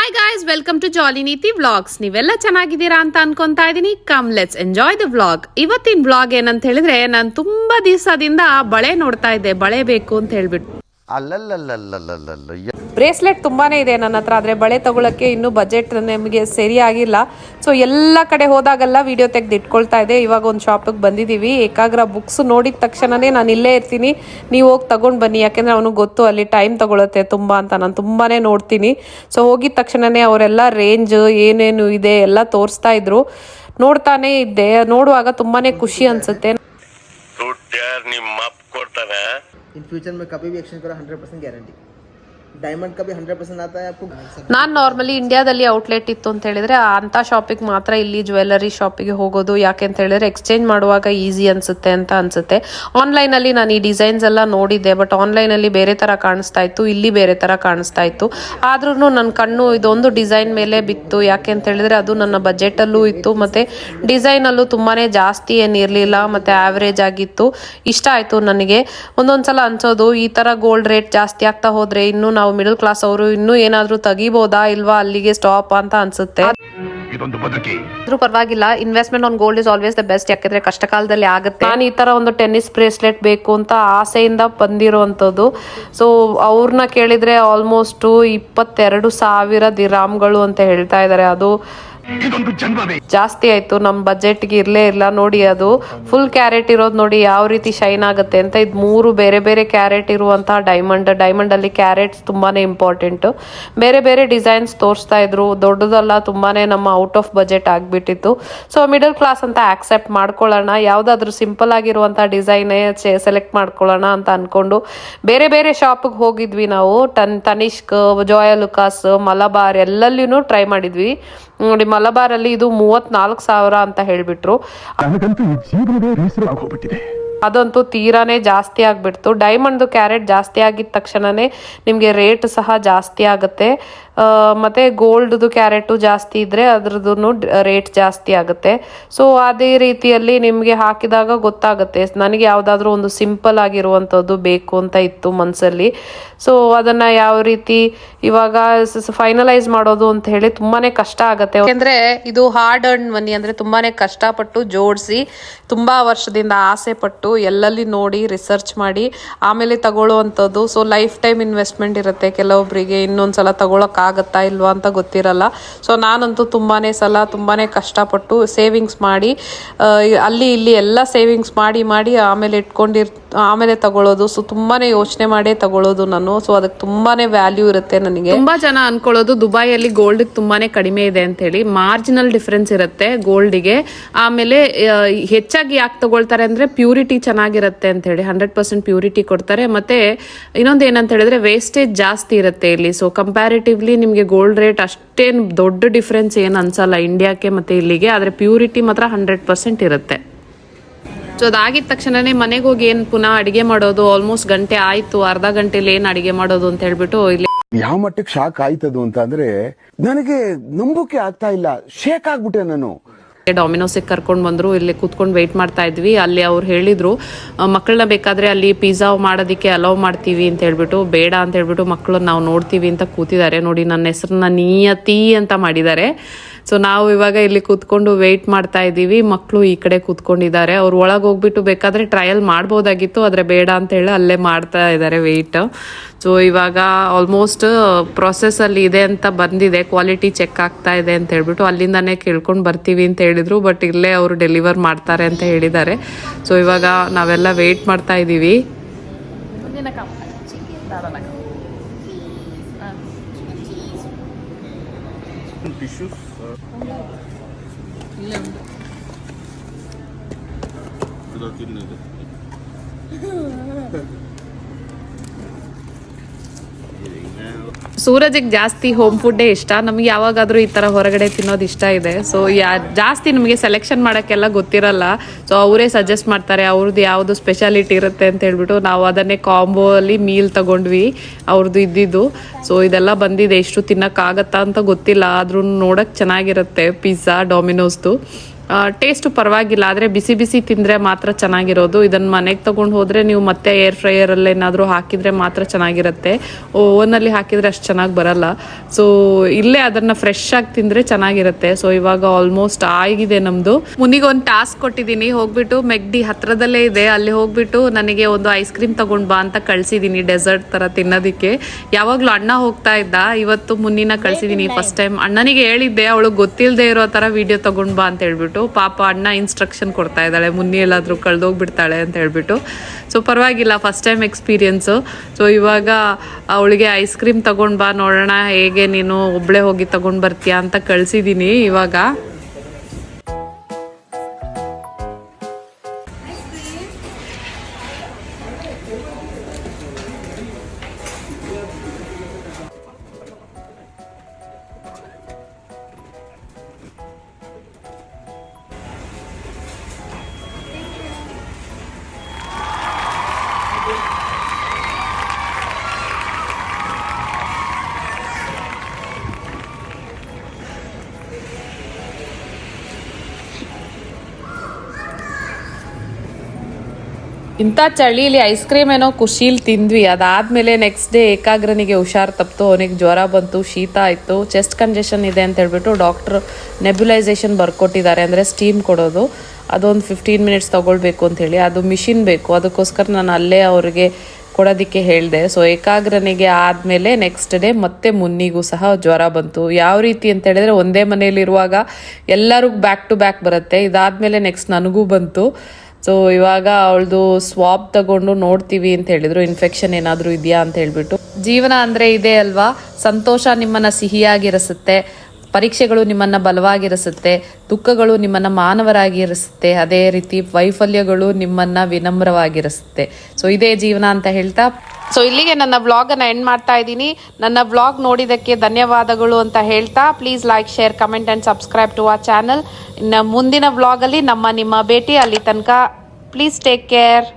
Hi guys, welcome to ಜಾಲಿ ನೀತಿ vlogs. ನೀವೆಲ್ಲ ಚೆನ್ನಾಗಿದ್ದೀರಾ ಅಂತ ಅನ್ಕೊಂತಾ ಇದೀನಿ. Come let's enjoy the vlog. ಇವತ್ತಿನ ವ್ಲಾಗ್ ಏನಂತ ಹೇಳಿದ್ರೆ, ನಾನು ತುಂಬಾ ದಿವಸದಿಂದ ಬಳೆ ನೋಡ್ತಾ ಇದ್ದೆ, ಬಳೆ ಬೇಕು ಅಂತ ಹೇಳ್ಬಿಟ್ಟು. ಬ್ರೇಸ್ಲೆಟ್ ತುಂಬಾನೇ ಇದೆ ನನ್ನ ಹತ್ರ, ಆದ್ರೆ ಬಳೆ ತಗೊಳಕ್ಕೆ ಇನ್ನೂ ಬಜೆಟ್ ನಮಗೆ ಸರಿಯಾಗಿಲ್ಲ. ಸೊ ಎಲ್ಲ ಕಡೆ ಹೋದಾಗೆಲ್ಲ ವಿಡಿಯೋ ತೆಗೆದು ಇಟ್ಕೊಳ್ತಾ ಇದೆ. ಇವಾಗ ಒಂದು ಶಾಪಿಗೆ ಬಂದಿದ್ದೀವಿ. ಏಕಾಗ್ರ ಬುಕ್ಸ್ ನೋಡಿದ ತಕ್ಷಣನೇ ನಾನು ಇಲ್ಲೇ ಇರ್ತೀನಿ, ನೀವು ಹೋಗಿ ತಗೊಂಡು ಬನ್ನಿ, ಯಾಕೆಂದ್ರೆ ಅವನಿಗೆ ಗೊತ್ತು ಅಲ್ಲಿ ಟೈಮ್ ತಗೊಳುತ್ತೆ ತುಂಬಾ ಅಂತ. ನಾನು ತುಂಬಾನೇ ನೋಡ್ತೀನಿ. ಸೊ ಹೋಗಿದ ತಕ್ಷಣನೇ ಅವರೆಲ್ಲ ರೇಂಜ್ ಏನೇನು ಇದೆ ಎಲ್ಲ ತೋರಿಸ್ತಾ ಇದ್ರು. ನೋಡ್ತಾನೆ ಇದ್ದೆ. ನೋಡುವಾಗ ತುಂಬಾನೇ ಖುಷಿ ಅನ್ಸುತ್ತೆ. इन फ्यूचर में कभी भी एक्सचेंज करो 100% गारंटी. डायमंड का भी 100% आता है आपको. ನಾನು ನಾರ್ಮಲಿ ಇಂಡಿಯಾದಲ್ಲಿ ಔಟ್ಲೆಟ್ ಇತ್ತು ಅಂತ ಹೇಳಿದ್ರೆ ಅಂತ ಶಾಪಿಗೆ ಮಾತ್ರ ಇಲ್ಲಿ ಜ್ಯುವೆಲ್ಲರಿ ಶಾಪಿಗೆ ಹೋಗೋದು. ಯಾಕೆ ಅಂತ ಹೇಳಿದ್ರೆ ಎಕ್ಸ್ಚೇಂಜ್ ಮಾಡುವಾಗ ಈಸಿ ಅನ್ಸುತ್ತೆ ಅಂತ ಅನ್ಸುತ್ತೆ. ಆನ್ಲೈನಲ್ಲಿ ನಾನು ಈ ಡಿಸೈನ್ಸ್ ಎಲ್ಲ ನೋಡಿದ್ದೆ, ಬಟ್ ಆನ್ಲೈನಲ್ಲಿ ಬೇರೆ ತರ ಕಾಣಿಸ್ತಾ ಇತ್ತು, ಇಲ್ಲಿ ಬೇರೆ ತರ ಕಾಣಿಸ್ತಾ ಇತ್ತು. ಆದ್ರೂ ನನ್ನ ಕಣ್ಣು ಇದೊಂದು ಡಿಸೈನ್ ಮೇಲೆ ಬಿತ್ತು. ಯಾಕೆ ಅಂತ ಹೇಳಿದ್ರೆ ಅದು ನನ್ನ ಬಜೆಟ್ ಅಲ್ಲೂ ಇತ್ತು, ಮತ್ತೆ ಡಿಸೈನ್ ಅಲ್ಲೂ ತುಂಬಾನೇ ಜಾಸ್ತಿ ಏನಿರ್ಲಿಲ್ಲ, ಮತ್ತೆ ಆವರೇಜ್ ಆಗಿತ್ತು. ಇಷ್ಟ ಆಯ್ತು ನನಗೆ. ಒಂದೊಂದ್ಸಲ ಅನ್ಸೋದು ಈ ತರ ಗೋಲ್ಡ್ ರೇಟ್ ಜಾಸ್ತಿ ಆಗ್ತಾ ಹೋದ್ರೆ ಇನ್ನು ನಾವು ಮಿಡಲ್ ಕ್ಲಾಸ್ ಅವರು ಇನ್ನೂ ಏನಾದ್ರೂ ತೆಗಿಬೋದಾ ಇಲ್ವಾ, ಅಲ್ಲಿಗೆ ಸ್ಟಾಪ್ ಅಂತ ಅನ್ಸುತ್ತೆ. ಪರವಾಗಿಲ್ಲ, investment on gold is always the best. ಯಾಕಂದ್ರೆ ಕಷ್ಟ ಕಾಲದಲ್ಲಿ ಆಗುತ್ತೆ. ನಾನು ಈ ತರ ಒಂದು ಟೆನ್ನಿಸ್ ಬ್ರೇಸ್ಲೆಟ್ ಬೇಕು ಅಂತ ಆಸೆಯಿಂದ ಬಂದಿರುವಂತದ್ದು. ಸೊ ಅವ್ರನ್ನ ಕೇಳಿದ್ರೆ ಆಲ್ಮೋಸ್ಟ್ 22,000 ದಿರಾಮ್ಗಳು ಅಂತ ಹೇಳ್ತಾ ಇದಾರೆ. ಅದು ಜಾಸ್ತಿ ಆಯ್ತು, ನಮ್ ಬಜೆಟ್ಗೆ ಇರ್ಲೇ ಇಲ್ಲ. ನೋಡಿ ಅದು ಫುಲ್ ಕ್ಯಾರೆಟ್ ಇರೋದು ನೋಡಿ ಯಾವ ರೀತಿ ಶೈನ್ ಆಗುತ್ತೆ ಅಂತ. ಇದು 3 ಬೇರೆ ಬೇರೆ ಕ್ಯಾರೆಟ್ ಇರುವಂತಹ ಡೈಮಂಡ್ ಅಲ್ಲಿ ಕ್ಯಾರೆಟ್ಸ್ ತುಂಬಾನೇ ಇಂಪಾರ್ಟೆಂಟ್. ಬೇರೆ ಬೇರೆ ಡಿಸೈನ್ಸ್ ತೋರಿಸ್ತಾ ಇದ್ರು. ದೊಡ್ಡದಲ್ಲ, ತುಂಬಾನೇ ನಮ್ಮ ಔಟ್ ಆಫ್ ಬಜೆಟ್ ಆಗ್ಬಿಟ್ಟಿತ್ತು. ಸೊ ಮಿಡಲ್ ಕ್ಲಾಸ್ ಅಂತ ಆಕ್ಸೆಪ್ಟ್ ಮಾಡ್ಕೊಳ್ಳೋಣ, ಯಾವ್ದಾದ್ರು ಸಿಂಪಲ್ ಆಗಿರುವಂತಹ ಡಿಸೈನ್ ಸೆಲೆಕ್ಟ್ ಮಾಡ್ಕೊಳ್ಳೋಣ ಅಂತ ಅನ್ಕೊಂಡು ಬೇರೆ ಬೇರೆ ಶಾಪ್ಗೆ ಹೋಗಿದ್ವಿ ನಾವು. ತನಿಷ್ಕ್, ಜೋಯಾ ಲುಕಾಸ್, ಮಲಬಾರ್ ಎಲ್ಲಲ್ಲಿನೂ ಟ್ರೈ ಮಾಡಿದ್ವಿ. ನೋಡಿ ಮಲಬಾರ್ ಅಲ್ಲಿ ಇದು 34,000 ಅಂತ ಹೇಳ್ಬಿಟ್ರು. ಅದಂತೂ ತೀರಾನೇ ಜಾಸ್ತಿ ಆಗ್ಬಿಡ್ತು. ಡೈಮಂಡ್ ಕ್ಯಾರೆಟ್ ಜಾಸ್ತಿ ಆಗಿದ ತಕ್ಷಣನೇ ನಿಮ್ಗೆ ರೇಟ್ ಸಹ ಜಾಸ್ತಿ ಆಗುತ್ತೆ. ಮತ್ತೆ ಗೋಲ್ಡ್ದು ಕ್ಯಾರೆಟು ಜಾಸ್ತಿ ಇದ್ರೆ ಅದ್ರದ್ದು ರೇಟ್ ಜಾಸ್ತಿ ಆಗುತ್ತೆ. ಸೊ ಅದೇ ರೀತಿಯಲ್ಲಿ ನಿಮ್ಗೆ ಹಾಕಿದಾಗ ಗೊತ್ತಾಗುತ್ತೆ. ನನಗೆ ಯಾವ್ದಾದ್ರು ಒಂದು ಸಿಂಪಲ್ ಆಗಿರುವಂತದ್ದು ಬೇಕು ಅಂತ ಇತ್ತು ಮನ್ಸಲ್ಲಿ. ಸೊ ಅದನ್ನ ಯಾವ ರೀತಿ ಇವಾಗ ಫೈನಲೈಸ್ ಮಾಡೋದು ಅಂತ ಹೇಳಿ ತುಂಬಾನೇ ಕಷ್ಟ ಆಗತ್ತೆ. ಯಾಕೆಂದ್ರೆ ಇದು ಹಾರ್ಡ್ ಅರ್ನ್ ಮನಿ, ಅಂದ್ರೆ ತುಂಬಾನೇ ಕಷ್ಟಪಟ್ಟು ಜೋಡಿಸಿ ತುಂಬಾ ವರ್ಷದಿಂದ ಆಸೆ ಪಟ್ಟು ಎಲ್ಲಲ್ಲಿ ನೋಡಿ ರಿಸರ್ಚ್ ಮಾಡಿ ಆಮೇಲೆ ತಗೊಳ್ಳುವಂಥದ್ದು. ಸೊ ಲೈಫ್ ಟೈಮ್ ಇನ್ವೆಸ್ಟ್ಮೆಂಟ್ ಇರುತ್ತೆ. ಕೆಲವೊಬ್ಬರಿಗೆ ಇನ್ನೊಂದ್ಸಲ ತಗೊಳಕ್ ಆಗತ್ತಾ ಇಲ್ವಾ ಅಂತ ಗೊತ್ತಿರಲ್ಲ. ಸೊ ನಾನಂತೂ ತುಂಬಾನೇ ಕಷ್ಟಪಟ್ಟು ಸೇವಿಂಗ್ಸ್ ಮಾಡಿ ಅಲ್ಲಿ ಇಲ್ಲಿ ಎಲ್ಲ ಸೇವಿಂಗ್ಸ್ ಮಾಡಿ ಆಮೇಲೆ ತಗೊಳ್ಳೋದು. ಸೊ ತುಂಬಾನೇ ಯೋಚನೆ ಮಾಡೇ ತಗೊಳ್ಳೋದು ನಾನು. ಸೊ ಅದಕ್ಕೆ ತುಂಬಾನೇ ವ್ಯಾಲ್ಯೂ ಇರುತ್ತೆ ನನಗೆ. ತುಂಬಾ ಜನ ಅನ್ಕೊಳ್ಳೋದು ದುಬೈಯಲ್ಲಿ ಗೋಲ್ಡ್ ತುಂಬಾನೇ ಕಡಿಮೆ ಇದೆ ಅಂತ ಹೇಳಿ. ಮಾರ್ಜಿನಲ್ ಡಿಫರೆನ್ಸ್ ಇರುತ್ತೆ ಗೋಲ್ಡ್ಗೆ. ಆಮೇಲೆ ಹೆಚ್ಚಾಗಿ ಯಾಕೆ ತಗೊಳ್ತಾರೆ ಅಂದ್ರೆ ಪ್ಯೂರಿಟಿ ಚೆನ್ನಾಗಿರುತ್ತೆ ಅಂತ ಹೇಳಿ 100% ಪ್ಯೂರಿಟಿ ಕೊಡ್ತಾರೆ. ಮತ್ತೆ ಇನ್ನೊಂದು ಏನಂತ ಹೇಳಿದ್ರೆ ವೇಸ್ಟೇಜ್ ಜಾಸ್ತಿ ಇರುತ್ತೆ ಇಲ್ಲಿ. ಸೊ ಕಂಪ್ಯಾರಿಟಿವ್ಲಿ ನಿಮ್ಗೆ ಗೋಲ್ಡ್ ರೇಟ್ ಅಷ್ಟೇನು ದೊಡ್ಡ ಡಿಫ್ರೆನ್ಸ್ ಏನು ಅನ್ಸಲ್ಲ ಇಂಡಿಯಾಕ್ಕೆ ಮತ್ತೆ ಇಲ್ಲಿಗೆ. ಆದ್ರೆ ಪ್ಯೂರಿಟಿ ಮಾತ್ರ 100% ಇರುತ್ತೆ. ಸೊ ಅದಾಗಿದ ತಕ್ಷಣನೇ ಮನೆಗೆ ಹೋಗಿ ಏನ್ ಪುನಃ ಅಡಿಗೆ ಮಾಡೋದು. ಆಲ್ಮೋಸ್ಟ್ ಗಂಟೆ ಆಯ್ತು, ಅರ್ಧ ಗಂಟೆಲಿ ಏನ್ ಅಡಿಗೆ ಮಾಡೋದು ಅಂತ ಹೇಳ್ಬಿಟ್ಟು ಇಲ್ಲಿ ಯಾವ ಮಟ್ಟಕ್ಕೆ ಶಾಕ್ ಆಯ್ತದು ಅಂತ ಅಂದ್ರೆ ನನಗೆ ನಂಬೋಕೆ ಆಗ್ತಾ ಇಲ್ಲ. ಶೇಕ್ ಆಗ್ಬಿಟ್ಟೆ ನಾನು. ಡಾಮಿನೋಸಿಗೆ ಕರ್ಕೊಂಡು ಬಂದ್ರು. ಇಲ್ಲಿ ಕೂತ್ಕೊಂಡು ವೆಯ್ಟ್ ಮಾಡ್ತಾ ಇದ್ವಿ. ಅಲ್ಲಿ ಅವ್ರು ಹೇಳಿದ್ರು ಮಕ್ಕಳನ್ನ ಬೇಕಾದ್ರೆ ಅಲ್ಲಿ ಪಿಜ್ಜಾ ಮಾಡೋದಕ್ಕೆ ಅಲೌ ಮಾಡ್ತೀವಿ ಅಂತ ಹೇಳ್ಬಿಟ್ಟು. ಬೇಡ ಅಂತ ಹೇಳ್ಬಿಟ್ಟು ಮಕ್ಕಳು ನಾವು ನೋಡ್ತೀವಿ ಅಂತ ಕೂತಿದ್ದಾರೆ. ನೋಡಿ ನನ್ನ ಹೆಸರನ್ನ ನಿಯತಿ ಅಂತ ಮಾಡಿದ್ದಾರೆ. ಸೊ ನಾವು ಇವಾಗ ಇಲ್ಲಿ ಕೂತ್ಕೊಂಡು ವೆಯ್ಟ್ ಮಾಡ್ತಾ ಇದ್ದೀವಿ. ಮಕ್ಕಳು ಈ ಕಡೆ ಕೂತ್ಕೊಂಡಿದ್ದಾರೆ. ಅವ್ರು ಒಳಗೆ ಹೋಗ್ಬಿಟ್ಟು ಬೇಕಾದ್ರೆ ಟ್ರಯಲ್ ಮಾಡ್ಬೋದಾಗಿತ್ತು, ಆದ್ರೆ ಬೇಡ ಅಂತ ಹೇಳಿ ಅಲ್ಲೇ ಮಾಡ್ತಾ ಇದ್ದಾರೆ ವೆಯ್ಟ್. ಸೊ ಇವಾಗ ಆಲ್ಮೋಸ್ಟ್ ಪ್ರೊಸೆಸ್ ಅಲ್ಲಿ ಇದೆ ಅಂತ ಬಂದಿದೆ. ಕ್ವಾಲಿಟಿ ಚೆಕ್ ಆಗ್ತಾ ಇದೆ ಅಂತ ಹೇಳ್ಬಿಟ್ಟು ಅಲ್ಲಿಂದಾನೇ ಕೇಳ್ಕೊಂಡು ಬರ್ತೀವಿ ಅಂತ ಹೇಳಿದ್ರು. ಬಟ್ ಇಲ್ಲೇ ಅವರು ಡೆಲಿವರ್ ಮಾಡ್ತಾರೆ ಅಂತ ಹೇಳಿದ್ದಾರೆ. ಸೊ ಇವಾಗ ನಾವೆಲ್ಲ ವೆಯ್ಟ್ ಮಾಡ್ತಾ ಇದ್ದೀವಿ. ಸೂರಜಿಗೆ ಜಾಸ್ತಿ ಹೋಮ್ ಫುಡ್ಡೇ ಇಷ್ಟ. ನಮ್ಗೆ ಯಾವಾಗಾದ್ರೂ ಈ ತರ ಹೊರಗಡೆ ತಿನ್ನೋದು ಇಷ್ಟ ಇದೆ. ಸೊ ಜಾಸ್ತಿ ನಮಗೆ ಸೆಲೆಕ್ಷನ್ ಮಾಡೋಕ್ಕೆಲ್ಲ ಗೊತ್ತಿರಲ್ಲ. ಸೊ ಅವರೇ ಸಜೆಸ್ಟ್ ಮಾಡ್ತಾರೆ ಅವ್ರದ್ದು ಯಾವುದು ಸ್ಪೆಷಾಲಿಟಿ ಇರುತ್ತೆ ಅಂತ ಹೇಳ್ಬಿಟ್ಟು ನಾವು ಅದನ್ನೇ ಕಾಂಬೋ ಅಲ್ಲಿ ಮೀಲ್ ತಗೊಂಡ್ವಿ ಅವ್ರದ್ದು ಇದ್ದಿದ್ದು. ಸೊ ಇದೆಲ್ಲ ಬಂದಿದೆ. ಎಷ್ಟು ತಿನ್ನಕ್ಕಾಗತ್ತಾ ಅಂತ ಗೊತ್ತಿಲ್ಲ, ಆದ್ರೂ ನೋಡಕ್ ಚೆನ್ನಾಗಿರುತ್ತೆ ಪಿಜ್ಜಾ ಡಾಮಿನೋಸ್ದು. ಟೇಸ್ಟು ಪರವಾಗಿಲ್ಲ, ಆದರೆ ಬಿಸಿ ಬಿಸಿ ತಿಂದರೆ ಮಾತ್ರ ಚೆನ್ನಾಗಿರೋದು. ಇದನ್ನು ಮನೆಗೆ ತೊಗೊಂಡು ಹೋದರೆ ನೀವು ಮತ್ತೆ ಏರ್ ಫ್ರೈಯರಲ್ಲಿ ಏನಾದರೂ ಹಾಕಿದರೆ ಮಾತ್ರ ಚೆನ್ನಾಗಿರುತ್ತೆ. ಓವನಲ್ಲಿ ಹಾಕಿದರೆ ಅಷ್ಟು ಚೆನ್ನಾಗಿ ಬರಲ್ಲ. ಸೊ ಇಲ್ಲೇ ಅದನ್ನು ಫ್ರೆಶ್ ಆಗಿ ತಿಂದರೆ ಚೆನ್ನಾಗಿರುತ್ತೆ. ಸೊ ಇವಾಗ ಆಲ್ಮೋಸ್ಟ್ ಆಗಿದೆ ನಮ್ಮದು. ಮುನಿಗೆ ಒಂದು ಟಾಸ್ಕ್ ಕೊಟ್ಟಿದ್ದೀನಿ, ಹೋಗ್ಬಿಟ್ಟು ಮೆಗ್ಡಿ ಹತ್ರದಲ್ಲೇ ಇದೆ, ಅಲ್ಲಿ ಹೋಗ್ಬಿಟ್ಟು ನನಗೆ ಒಂದು ಐಸ್ ಕ್ರೀಮ್ ತೊಗೊಂಡು ಬಾ ಅಂತ ಕಳಿಸಿದ್ದೀನಿ, ಡೆಸರ್ಟ್ ಥರ ತಿನ್ನೋದಕ್ಕೆ. ಯಾವಾಗಲೂ ಅಣ್ಣ ಹೋಗ್ತಾ ಇದ್ದ, ಇವತ್ತು ಮುನ್ನಿನ ಕಳಿಸಿದ್ದೀನಿ ಫಸ್ಟ್ ಟೈಮ್. ಅಣ್ಣನಿಗೆ ಹೇಳಿದ್ದೆ ಅವಳು ಗೊತ್ತಿಲ್ಲದೆ ಇರೋ ಥರ ವಿಡಿಯೋ ತೊಗೊಂಡು ಬಾ ಅಂತ ಹೇಳ್ಬಿಟ್ಟು. ಪಾಪ ಅಣ್ಣ ಇನ್ಸ್ಟ್ರಕ್ಷನ್ ಕೊಡ್ತಾ ಇದ್ದಾಳೆ, ಮುನ್ನಿ ಎಲ್ಲಾದರೂ ಕಳೆದೋಗ್ಬಿಡ್ತಾಳೆ ಅಂತ ಹೇಳ್ಬಿಟ್ಟು. ಸೊ ಪರವಾಗಿಲ್ಲ, ಫಸ್ಟ್ ಟೈಮ್ ಎಕ್ಸ್ಪೀರಿಯನ್ಸು. ಸೊ ಇವಾಗ ಅವಳಿಗೆ ಐಸ್ ಕ್ರೀಮ್ ತೊಗೊಂಡು ಬಾ, ನೋಡೋಣ ಹೇಗೆ ನೀನು ಒಬ್ಬಳೇ ಹೋಗಿ ತೊಗೊಂಡು ಬರ್ತೀಯಾ ಅಂತ ಕಳಿಸಿದ್ದೀನಿ ಇವಾಗ. ಇಂಥ ಚಳಿಲಿ ಐಸ್ ಕ್ರೀಮ್ ಏನೋ ಖುಷಿಲಿ ತಿಂದ್ವಿ. ಅದಾದಮೇಲೆ ನೆಕ್ಸ್ಟ್ ಡೇ ಏಕಾಗ್ರನಿಗೆ ಹುಷಾರು ತಪ್ಪಿತು, ಅವನಿಗೆ ಜ್ವರ ಬಂತು, ಶೀತ ಆಯಿತು, ಚೆಸ್ಟ್ ಕಂಜೆಷನ್ ಇದೆ ಅಂತ ಹೇಳ್ಬಿಟ್ಟು ಡಾಕ್ಟ್ರು ನೆಬ್ಯುಲೈಸೇಷನ್ ಬರ್ಕೊಟ್ಟಿದ್ದಾರೆ, ಅಂದರೆ ಸ್ಟೀಮ್ ಕೊಡೋದು. ಅದೊಂದು 15 ಮಿನಿಟ್ಸ್ ತೊಗೊಳ್ಬೇಕು ಅಂಥೇಳಿ, ಅದು ಮಿಷಿನ್ ಬೇಕು, ಅದಕ್ಕೋಸ್ಕರ ನಾನು ಅಲ್ಲೇ ಅವ್ರಿಗೆ ಕೊಡೋದಕ್ಕೆ ಹೇಳಿದೆ. ಸೊ ಏಕಾಗ್ರನಿಗೆ ಆದಮೇಲೆ ನೆಕ್ಸ್ಟ್ ಡೇ ಮತ್ತೆ ಮುನ್ನಿಗೂ ಸಹ ಜ್ವರ ಬಂತು. ಯಾವ ರೀತಿ ಅಂತ ಹೇಳಿದ್ರೆ, ಒಂದೇ ಮನೆಯಲ್ಲಿರುವಾಗ ಎಲ್ಲರಿಗೂ ಬ್ಯಾಕ್ ಟು ಬ್ಯಾಕ್ ಬರುತ್ತೆ. ಇದಾದಮೇಲೆ ನೆಕ್ಸ್ಟ್ ನನಗೂ ಬಂತು. ಸೊ ಇವಾಗ ಅವಳದು ಸ್ವಾಬ್ ತಗೊಂಡು ನೋಡ್ತೀವಿ ಅಂತ ಹೇಳಿದ್ರು, ಇನ್ಫೆಕ್ಷನ್ ಏನಾದರೂ ಇದೆಯಾ ಅಂತ ಹೇಳ್ಬಿಟ್ಟು. ಜೀವನ ಅಂದರೆ ಇದೇ ಅಲ್ವಾ, ಸಂತೋಷ ನಿಮ್ಮನ್ನು ಸಿಹಿಯಾಗಿರಿಸುತ್ತೆ, ಪರೀಕ್ಷೆಗಳು ನಿಮ್ಮನ್ನು ಬಲವಾಗಿರಿಸುತ್ತೆ, ದುಃಖಗಳು ನಿಮ್ಮನ್ನು ಮಾನವರಾಗಿರಿಸುತ್ತೆ, ಅದೇ ರೀತಿ ವೈಫಲ್ಯಗಳು ನಿಮ್ಮನ್ನು ವಿನಮ್ರವಾಗಿರಿಸುತ್ತೆ. ಸೊ ಇದೇ ಜೀವನ ಅಂತ ಹೇಳ್ತಾ, ಸೊ ಇಲ್ಲಿಗೆ ನನ್ನ ವ್ಲಾಗನ್ನು ಎಂಡ್ ಮಾಡ್ತಾ ಇದ್ದೀನಿ. ನನ್ನ ವ್ಲಾಗ್ ನೋಡಿದ್ದಕ್ಕೆ ಧನ್ಯವಾದಗಳು ಅಂತ ಹೇಳ್ತಾ, please like, share, comment and subscribe to our channel. ಇನ್ನು ಮುಂದಿನ ವ್ಲಾಗಲ್ಲಿ ನಿಮ್ಮ ಭೇಟಿ. ಅಲ್ಲಿ ತನಕ ಪ್ಲೀಸ್ ಟೇಕ್ ಕೇರ್.